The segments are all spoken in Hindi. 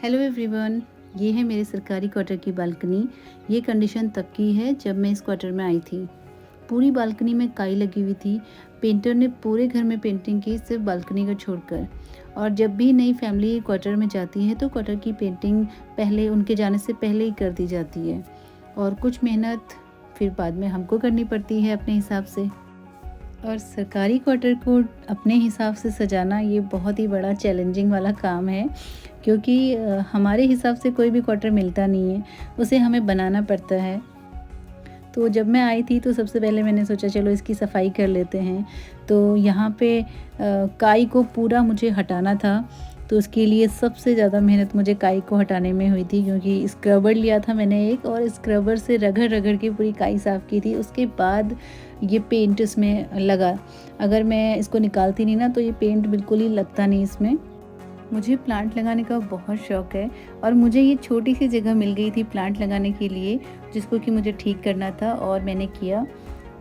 Hello everyone. ये है मेरे सरकारी क्वार्टर की बालकनी। ये कंडीशन तब की है जब मैं इस क्वार्टर में आई थी। पूरी बालकनी में काई लगी हुई थी। पेंटर ने पूरे घर में पेंटिंग की, सिर्फ बालकनी को छोड़कर। और जब भी नई फैमिली क्वार्टर में जाती है तो क्वार्टर की पेंटिंग पहले उनके जाने से पहले ही कर दी जाती है और कुछ मेहनत फिर बाद में हमको करनी पड़ती है अपने हिसाब से। और सरकारी क्वार्टर को अपने हिसाब से सजाना ये बहुत ही बड़ा चैलेंजिंग वाला काम है, क्योंकि हमारे हिसाब से कोई भी क्वार्टर मिलता नहीं है, उसे हमें बनाना पड़ता है। तो जब मैं आई थी तो सबसे पहले मैंने सोचा चलो इसकी सफाई कर लेते हैं। तो यहाँ पे काई को पूरा मुझे हटाना था, तो उसके लिए सबसे ज़्यादा मेहनत मुझे काई को हटाने में हुई थी, क्योंकि स्क्रबर लिया था मैंने एक और स्क्रबर से रगड़ रगड़ के पूरी काई साफ़ की थी। उसके बाद ये पेंट इसमें लगा। अगर मैं इसको निकालती नहीं ना तो ये पेंट बिल्कुल ही लगता नहीं इसमें। मुझे प्लांट लगाने का बहुत शौक़ है और मुझे ये छोटी सी जगह मिल गई थी प्लांट लगाने के लिए, जिसको कि मुझे ठीक करना था और मैंने किया।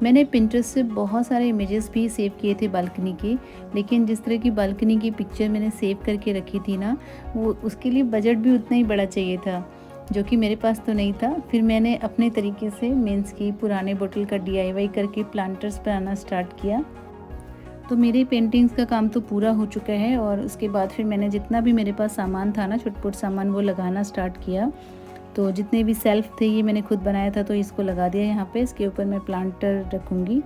मैंने पिंटरेस्ट से बहुत सारे इमेजेस भी सेव किए थे बालकनी के, लेकिन जिस तरह की बालकनी की पिक्चर मैंने सेव करके रखी थी ना, वो उसके लिए बजट भी उतना ही बड़ा चाहिए था, जो कि मेरे पास तो नहीं था। फिर मैंने अपने तरीके से मीन्स की पुराने बोतल का DIY करके प्लांटर्स बनाना स्टार्ट किया। तो मेरे पेंटिंग्स का काम तो पूरा हो चुका है और उसके बाद फिर मैंने जितना भी मेरे पास सामान था ना, छुटपुट सामान, वो लगाना स्टार्ट किया। तो जितने भी सेल्फ थे ये मैंने खुद बनाया था, तो इसको लगा दिया यहाँ पे। इसके ऊपर मैं प्लांटर रखूँगी।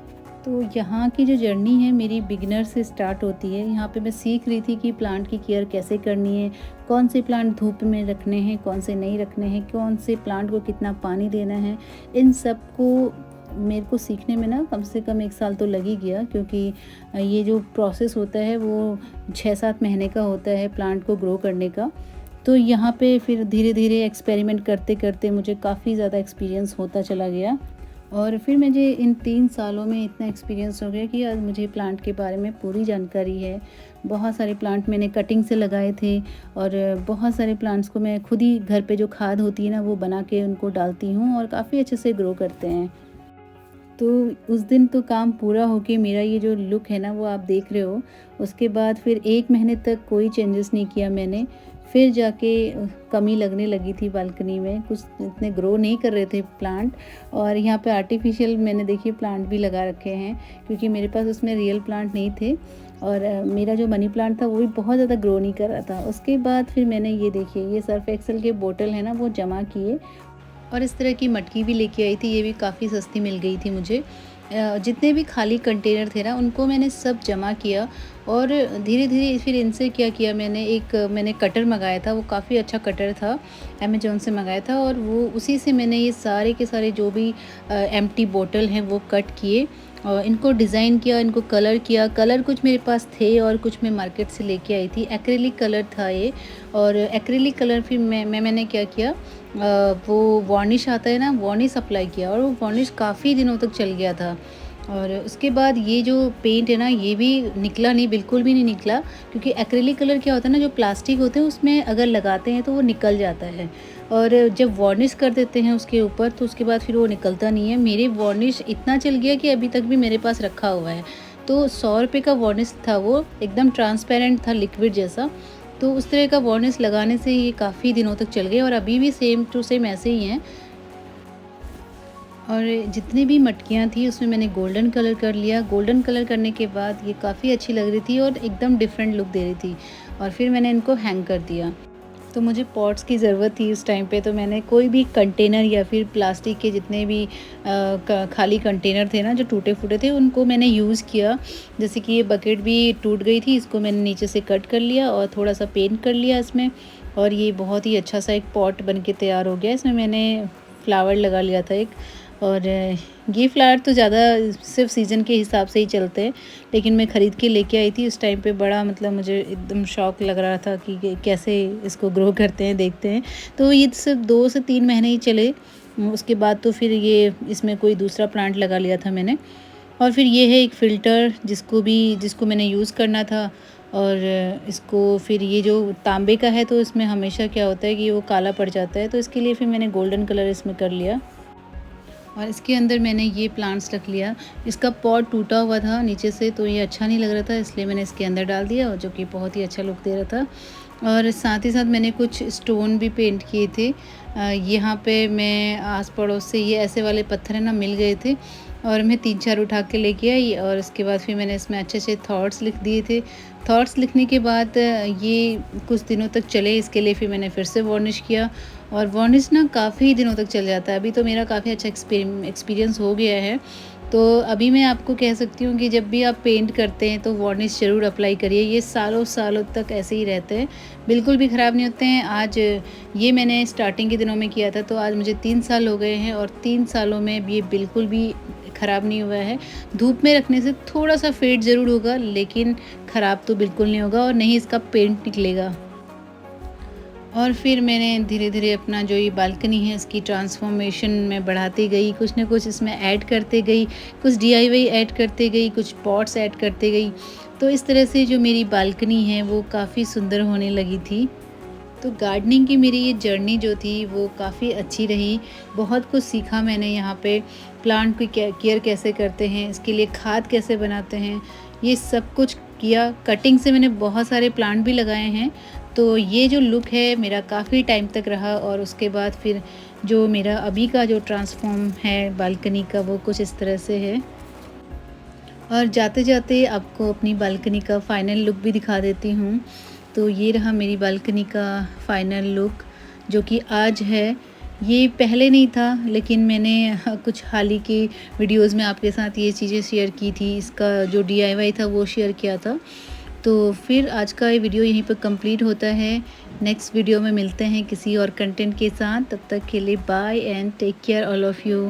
तो यहाँ की जो जर्नी है मेरी बिगिनर से स्टार्ट होती है। यहाँ पे मैं सीख रही थी कि प्लांट की केयर कैसे करनी है, कौन से प्लांट धूप में रखने हैं, कौन से नहीं रखने हैं, कौन से प्लांट को कितना पानी देना है। इन सब को मेरे को सीखने में ना कम से कम 1 साल तो लग ही गया, क्योंकि ये जो प्रोसेस होता है वो 6-7 महीने का होता है प्लांट को ग्रो करने का। तो यहाँ पे फिर धीरे धीरे एक्सपेरिमेंट करते करते मुझे काफ़ी ज़्यादा एक्सपीरियंस होता चला गया और फिर मुझे इन 3 सालों में इतना एक्सपीरियंस हो गया कि आज मुझे प्लांट के बारे में पूरी जानकारी है। बहुत सारे प्लांट मैंने कटिंग से लगाए थे और बहुत सारे प्लांट्स को मैं खुद ही घर पे जो खाद होती है ना वो बना के उनको डालती हूँ और काफ़ी अच्छे से ग्रो करते हैं। तो उस दिन तो काम पूरा हो के मेरा ये जो लुक है ना वो आप देख रहे हो। उसके बाद फिर 1 महीने तक कोई चेंजेस नहीं किया मैंने। फिर जाके कमी लगने लगी थी बालकनी में, कुछ इतने ग्रो नहीं कर रहे थे प्लांट। और यहाँ पे आर्टिफिशियल मैंने देखिए प्लांट भी लगा रखे हैं, क्योंकि मेरे पास उसमें रियल प्लांट नहीं थे और मेरा जो मनी प्लांट था वो भी बहुत ज़्यादा ग्रो नहीं कर रहा था। उसके बाद फिर मैंने ये देखिए ये सर्फ एक्सेल के बोतल है ना वो जमा किए और इस तरह की मटकी भी लेके आई थी। ये भी काफ़ी सस्ती मिल गई थी मुझे। जितने भी खाली कंटेनर थे ना उनको मैंने सब जमा किया और धीरे धीरे फिर इनसे क्या किया, मैंने कटर मंगाया था। वो काफ़ी अच्छा कटर था, अमेज़न से मंगाया था और वो उसी से मैंने ये सारे के सारे जो भी एम्प्टी बोतल हैं वो कट किए और इनको डिज़ाइन किया, इनको कलर किया। कलर कुछ मेरे पास थे और कुछ मैं मार्केट से लेके आई थी। एक्रेलिक कलर था ये और एक्रेलिक कलर फिर मैंने क्या किया, वो वार्निश आता है ना, वार्निश अप्लाई किया और वो वार्निश काफ़ी दिनों तक चल गया था। और उसके बाद ये जो पेंट है ना ये भी निकला नहीं, बिल्कुल भी नहीं निकला, क्योंकि एक्रेलिक कलर क्या होता है ना, जो प्लास्टिक होते हैं उसमें अगर लगाते हैं तो वो निकल जाता है और जब वार्निश कर देते हैं उसके ऊपर तो उसके बाद फिर वो निकलता नहीं है। मेरे वार्निश इतना चल गया कि अभी तक भी मेरे पास रखा हुआ है। तो 100 रुपये का वार्निश था, वो एकदम ट्रांसपेरेंट था, लिक्विड जैसा। तो उस तरह का वार्निश लगाने से ये काफ़ी दिनों तक चल गए और अभी भी सेम टू सेम ऐसे ही हैं। और जितनी भी मटकियाँ थी उसमें मैंने गोल्डन कलर कर लिया। गोल्डन कलर करने के बाद ये काफ़ी अच्छी लग रही थी और एकदम डिफरेंट लुक दे रही थी और फिर मैंने इनको हैंग कर दिया। तो मुझे पॉट्स की ज़रूरत थी उस टाइम पे, तो मैंने कोई भी कंटेनर या फिर प्लास्टिक के जितने भी खाली कंटेनर थे ना जो टूटे फूटे थे उनको मैंने यूज़ किया। जैसे कि ये बकेट भी टूट गई थी, इसको मैंने नीचे से कट कर लिया और थोड़ा सा पेंट कर लिया इसमें और ये बहुत ही अच्छा सा एक पॉट बन के तैयार हो गया। इसमें मैंने फ्लावर लगा लिया था एक, और ये फ्लावर तो ज़्यादा सिर्फ सीज़न के हिसाब से ही चलते हैं, लेकिन मैं ख़रीद के लेके आई थी उस टाइम पे। बड़ा मतलब मुझे एकदम शौक लग रहा था कि कैसे इसको ग्रो करते हैं, देखते हैं। तो ये सिर्फ 2 से 3 महीने ही चले, उसके बाद तो फिर ये इसमें कोई दूसरा प्लांट लगा लिया था मैंने। और फिर ये है एक फ़िल्टर जिसको मैंने यूज़ करना था और इसको फिर ये जो तांबे का है तो इसमें हमेशा क्या होता है कि वो काला पड़ जाता है, तो इसके लिए फिर मैंने गोल्डन कलर इसमें कर लिया और इसके अंदर मैंने ये प्लांट्स रख लिया। इसका पॉट टूटा हुआ था नीचे से, तो ये अच्छा नहीं लग रहा था, इसलिए मैंने इसके अंदर डाल दिया और जो कि बहुत ही अच्छा लुक दे रहा था। और साथ ही साथ मैंने कुछ स्टोन भी पेंट किए थे। यहाँ पे मैं आस पड़ोस से ये ऐसे वाले पत्थर है ना मिल गए थे और मैं 3-4 उठा के लेके आई और उसके बाद फिर मैंने इसमें अच्छे-अच्छे थॉट्स लिख दिए थे। थॉट्स लिखने के बाद ये कुछ दिनों तक चले, इसके लिए फिर मैंने फिर से वार्निश किया और वार्निश ना काफ़ी दिनों तक चल जाता है। अभी तो मेरा काफ़ी अच्छा एक्सपीरियंस हो गया है। तो अभी मैं आपको कह सकती हूँ कि जब भी आप पेंट करते हैं तो वार्निश ज़रूर अप्लाई करिए। ये सालों-सालों तक ऐसे ही रहते हैं, बिल्कुल भी ख़राब नहीं होते हैं। आज ये मैंने स्टार्टिंग के दिनों में किया था, तो आज मुझे 3 साल हो गए हैं और 3 सालों में ये बिल्कुल भी ख़राब नहीं हुआ है। धूप में रखने से थोड़ा-सा फेड ज़रूर होगा, लेकिन ख़राब तो बिल्कुल नहीं होगा और ना ही इसका पेंट निकलेगा। और फिर मैंने धीरे-धीरे अपना जो ये बालकनी है इसकी ट्रांसफ़ॉर्मेशन मैं बढ़ाती गई, कुछ न कुछ इसमें ऐड करते गई, कुछ डीआईवाई ऐड करते गई, कुछ पॉट्स ऐड करते गई। तो इस तरह से जो मेरी बालकनी है वो काफ़ी सुंदर होने लगी थी। तो गार्डनिंग की मेरी ये जर्नी जो थी वो काफ़ी अच्छी रही। बहुत कुछ सीखा मैंने यहाँ पे, प्लांट की केयर कैसे करते हैं, इसके लिए खाद कैसे बनाते हैं, ये सब कुछ किया। कटिंग से मैंने बहुत सारे प्लांट भी लगाए हैं। तो ये जो लुक है मेरा काफ़ी टाइम तक रहा और उसके बाद फिर जो मेरा अभी का जो ट्रांसफ़ॉर्म है बालकनी का वो कुछ इस तरह से है। और जाते-जाते आपको अपनी बालकनी का फ़ाइनल लुक भी दिखा देती हूँ। तो ये रहा मेरी बालकनी का फ़ाइनल लुक जो कि आज है। ये पहले नहीं था, लेकिन मैंने कुछ हाल ही के वीडियोज़ में आपके साथ ये चीज़ें शेयर की थी। इसका जो डीआईवाई था वो शेयर किया था। तो फिर आज का ये वीडियो यहीं पर कंप्लीट होता है। नेक्स्ट वीडियो में मिलते हैं किसी और कंटेंट के साथ। तब तक के लिए bye and take care all of you.